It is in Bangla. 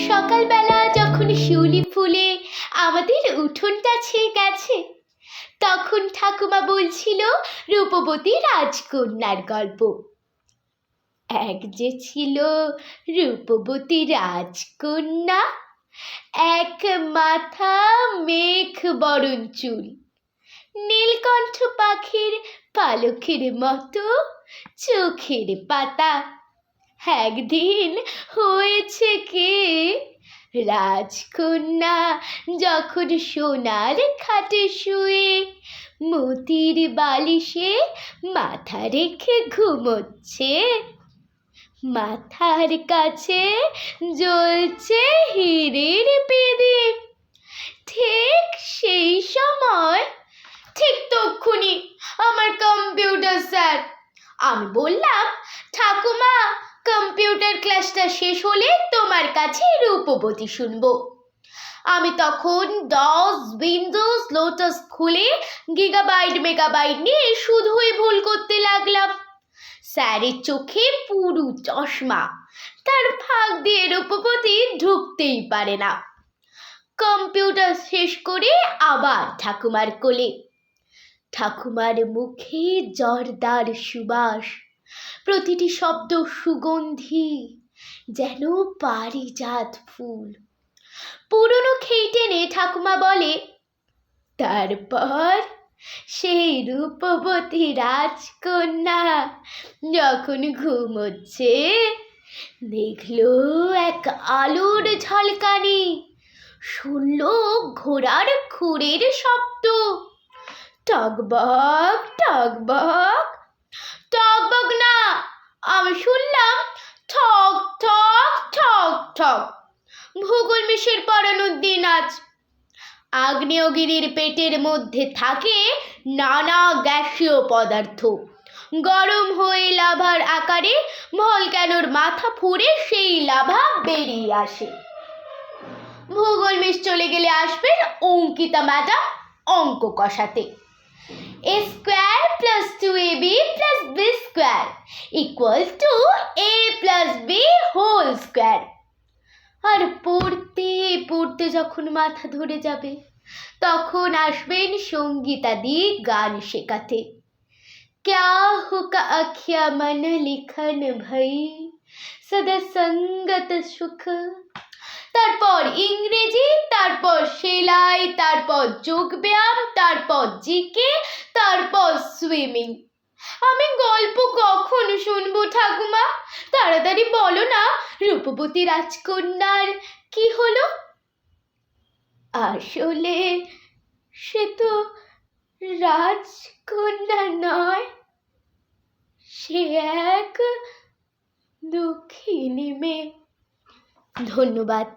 সকালবেলা যখন শিউলি ফুলে আমাদের উঠোনটা ছেয়ে গেছে, তখন ঠাকুমা বলছিল রূপবতী রাজকন্যার গল্প। এক যে ছিল রূপবতী রাজকন্যা, এক মাথা মেঘ বরণ চুল, নীলকণ্ঠ পাখির পালকের মতো চোখের পাতা। একদিন হয়েছে কি, রাজকন্যা যখন সোনার খাটে শুয়ে মতির বালিশে মাথা রেখে ঘুমোচ্ছে, মাথার কাছে জ্বলছে হীরের প্রদীপ। ঠিক সেই সময়, ঠিক তক্ষুনি আমার কম্পিউটার স্যার। আমি বললাম, ঠাকুমা কম্পিউটার ক্লাসটা শেষ হলে তোমার কাছে রূপবতী শুনবো। আমি তখন 10 উইন্ডোজ লোটাস খুলে গিগাবাইট মেগাবাইট নিয়ে শুধুই ভুল করতে লাগলাম। স্যারের চোখে পুরু চশমা, তার ফাঁক দিয়ে রূপবতী ঢুকতেই পারে না। কম্পিউটার শেষ করে আবার ঠাকুমার কোলে। ঠাকুমার মুখে জর্দার সুবাস, প্রতিটি শব্দ সুগন্ধি, যেন পারিজাত ফুল। পুরনো খেই টেনে ঠাকুমা বলে, তারপর সেই রূপবতী রাজকন্যা যখন ঘুমোচ্ছে, দেখলো এক আলোর ঝলকানি, শুনলো ঘোড়ার খুরের শব্দ, টকবক টকবক। টকবক না, আমি শুনলাম ঠক ঠক ঠক ঠক। ভূগোল মিশের পড়ানোর দিন আজ। আগ্নেয়গিরির পেটের মধ্যে থাকে নানা গ্যাসীয় পদার্থ, গরম হয়ে লাভার আকারে ভলক্যানোর মাথা ফুঁড়ে সেই লাভা বেরিয়ে আসে। ভূগোল মিশ চলে গেলে আসবেন অঙ্কিতা ম্যাডাম অঙ্ক কষাতে। a square plus 2ab plus b square equals to a plus b whole square। আর পড়তে পড়তে যখন মাথা ধরে যাবে, তখন আসবেন সঙ্গীতাদি গান শেখাতে। क्या हुका अखिया मन लिखन भई सदा संगत सुख। তারপর ইংরেজি, তারপর সেলাই, তারপর যোগব্যায়াম, তারপর জিকে, তারপর সুইমিং। আমি গল্প কখন শুনবো ঠাকুমা? তাড়াতাড়ি বলো না, রূপবতী রাজকন্যার কি হলো? আসলে সে তো রাজকন্যা নয়, সে এক দুঃখিনী মেয়ে। ধন্যবাদ।